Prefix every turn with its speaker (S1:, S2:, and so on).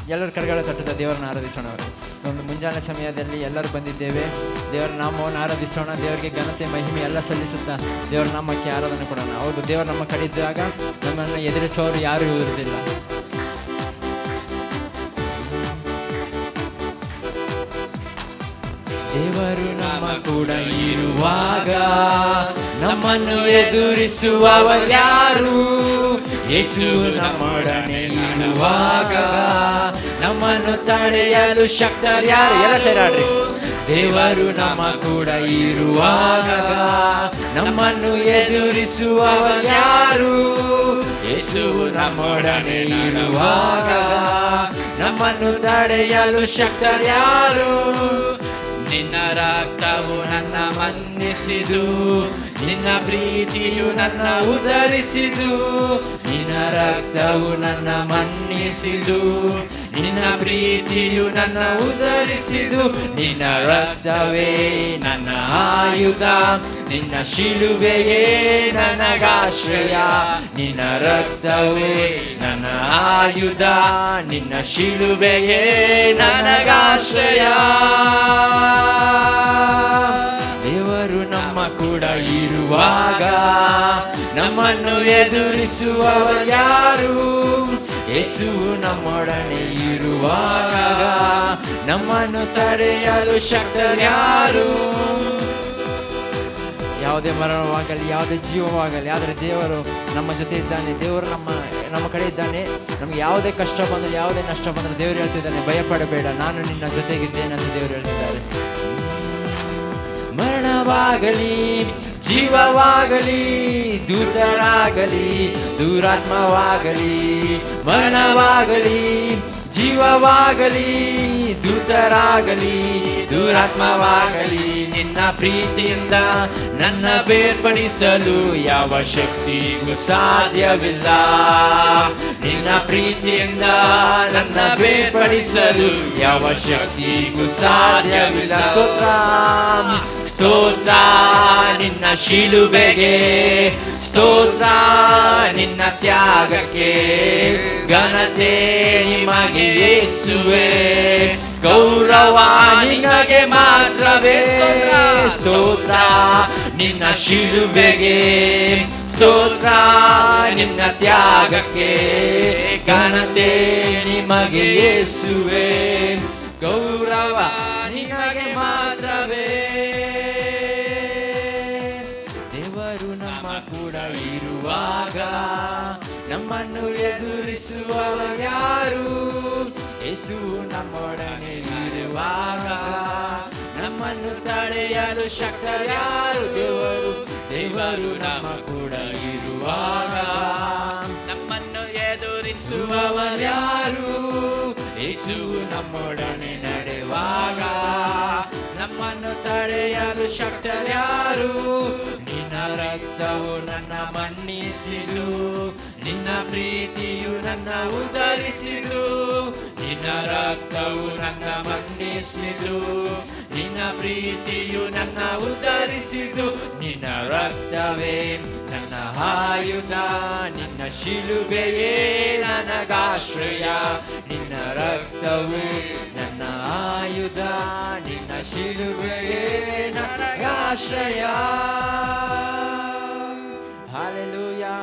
S1: ಎಲ್ಲರೂ ಕರಗಳ ತಟ್ಟದ ದೇವರನ್ನು ಆರಾಧಿಸೋಣ. ಒಂದು ಮುಂಜಾನೆ ಸಮಯದಲ್ಲಿ ಎಲ್ಲರೂ ಬಂದಿದ್ದೇವೆ. ದೇವರ ನಾಮವನ್ನು ಆರಾಧಿಸೋಣ. ದೇವರಿಗೆ ಘನತೆ ಮಹಿಮೆ ಎಲ್ಲ ಸಲ್ಲಿಸುತ್ತಾ ದೇವರ ನಾಮಕ್ಕೆ ಆರಾಧನೆ ಕೊಡೋಣ. ಹೌದು, ದೇವರು ನಮ್ಮ ಕಡೆ ಇದ್ದಾಗ ನಮ್ಮನ್ನು ಎದುರಿಸೋರು ಯಾರೂ ಇರುವುದಿಲ್ಲ. ದೇವರು ನಮ್ಮ ಕೂಡ ಇರುವಾಗ ನಮ್ಮನ್ನು ಎದುರಿಸುವವರ್ಯಾರು? ಯೇಸು ನಮ್ಮೊಡನೆ ಇರುವಾಗ ನಮ್ಮನ್ನು ತಡೆಯಲು ಶಕ್ತರ್ಯಾರು? ಎಲ್ಲ ಸೇರಾಡ್ರಿ. ದೇವರು ನಮ್ಮ ಕೂಡ ಇರುವಾಗ ನಮ್ಮನ್ನು ಎದುರಿಸುವವರ್ಯಾರು? ಯೇಸು ನಮ್ಮೊಡನೆ ಇರುವಾಗ ನಮ್ಮನ್ನು ತಡೆಯಲು ಶಕ್ತರ್ಯಾರು? ನಿನ್ನ ರಕ್ತವು ನನ್ನ ಮನ್ನಿಸಿದು, ನಿನ್ನ ಪ್ರೀತಿಯು ನನ್ನ ಉದರಿಸಿದು. ನಿನ್ನ ರಕ್ತವು ನನ್ನ ಮನ್ನಿಸಿದು, ನಿನ್ನ ಪ್ರೀತಿಯು ನನ್ನ ಉದರಿಸಿದು. ನಿನ್ನ ರಕ್ತವೇ ನನ್ನ ಆಯುಧ, ನಿನ್ನ ಶಿಲುಬೆಯೇ ನನಗಾಶ್ರಯ. ನಿನ್ನ ರಕ್ತವೇ ನನ್ನ ಆಯುಧ, ನಿನ್ನ ಶಿಲುಬೆಯೇ ನನಗಾಶ್ರಯ. ದೇವರು ನಮ್ಮ ಕೂಡ ಇರುವಾಗ ನಮ್ಮನ್ನು ಎದುರಿಸುವವರ್ಯಾರು? ಯೇಸು ನಮ್ಮೊಡನೆ ಇರುವಾಗ ನಮ್ಮನ್ನು ತಡೆಯಲು ಶಕ್ತರ್ಯಾರು? ಯಾವುದೇ ಮರಣವಾಗಲಿ, ಯಾವುದೇ ಜೀವವಾಗಲಿ, ಆದರೆ ದೇವರು ನಮ್ಮ ಜೊತೆ ಇದ್ದಾನೆ. ದೇವರು ನಮ್ಮ ಕಡೆ ಇದ್ದಾನೆ. ನಮಗೆ ಯಾವುದೇ ಕಷ್ಟ ಬಂದರೆ, ಯಾವುದೇ ನಷ್ಟ ಬಂದರೆ ದೇವರು ಹೇಳ್ತಿದ್ದಾನೆ, ಭಯಪಡಬೇಡ, ನಾನು ನಿನ್ನ ಜೊತೆಗಿದ್ದೇನೆ ಅಂತ ದೇವರು ಹೇಳ್ತಿದ್ದಾರೆ. ಮರಣವಾಗಲಿ, ಜೀವವಾಗಲಿ, ದೂತರಾಗಲಿ, ದುರಾತ್ಮವಾಗಲಿ, ಮರಣವಾಗಲಿ, ಜೀವವಾಗಲಿ, ದೂತರಾಗಲಿ, ದುರಾತ್ಮವಾಗಲಿ, ನಿನ್ನ ಪ್ರೀತಿಯಿಂದ ನನ್ನ ಬೇರ್ಪಡಿಸಲು ಯಾವ ಶಕ್ತಿಗೂ ಸಾಧ್ಯವಿಲ್ಲ. ನಿನ್ನ ಪ್ರೀತಿಯಿಂದ ನನ್ನ ಬೇರ್ಪಡಿಸಲು ಯಾವ ಶಕ್ತಿಗೂ ಸಾಧ್ಯವಿಲ್ಲ. ಸ್ತೋತ್ರ ಸ್ತೋತ್ರ ನಿನ್ನ ಶಿಲುಬೆಗೆ, ಸ್ತೋತ್ರ ನಿನ್ನ ತ್ಯಾಗಕ್ಕೆ, ಘನತೆ ನಿಮಗೆ ಯೇಸುವೇ, ಗೌರವ ನಿನಗೆ ಮಾತ್ರವೇ. ಸ್ತೋತ್ರ ನಿನ್ನ ಶಿಲುಬೆಗೆ, ಸ್ತೋತ್ರ ನಿನ್ನ ತ್ಯಾಗಕ್ಕೆ, ಘನತೆ ನಿಮಗೆ ಯೇಸುವೇ, ಗೌರವ ನಿನಗೆ ಮಾತ್ರವೇ. ದೇವರು ನಮ್ಮ ಕೂಡ ಇರುವಾಗ ನಮ್ಮನ್ನು ಎದುರಿಸುವವರ್ಯಾರು? ಯೇಸು ನಮ್ಮೊಡನೆ ಇರುವಾಗ ನಮ್ಮನ್ನು ತಡೆಯಲು ಶಕ್ತರ್ಯಾರು? ದೇವರು ನಮ್ಮ ಕೂಡ ಇರುವಾಗ ನಮ್ಮನ್ನು ಎದುರಿಸುವವರ್ಯಾರು? ಯೇಸು ನಮ್ಮೊಡನೆ ನಡೆಯುವಾಗ ನಮ್ಮನ್ನು ತಡೆಯಲು ಶಕ್ತರ್ಯಾರು? ನಿನ್ನ ರಕ್ತವು ನನ್ನ ಮನ್ನಿಸಿದು, ನಿನ್ನ ಪ್ರೀತಿಯು ನನ್ನ ಉದರಿಸಿದು. ನಿನ್ನ ರಕ್ತವು ನನ್ನ ಮನ್ನಿಸಿದು, ನಿನ್ನ ಪ್ರೀತಿಯು ನನ್ನ ಉದರಿಸಿದು. ನಿನ್ನ ರಕ್ತವೇ ನನ್ನ ಆಯುಧ, ನಿನ್ನ ಶಿಲುಬೆಯೇ ನನಗಾಶ್ರಯ. ನಿನ್ನ ರಕ್ತವೇ ನನ್ನ ಆಯುಧ, ನಿನ್ನ ಶಿಲುಬೆಯೇ ನನಗಾಶ್ರಯ. ಹಾಲೆಲೂಯಾ.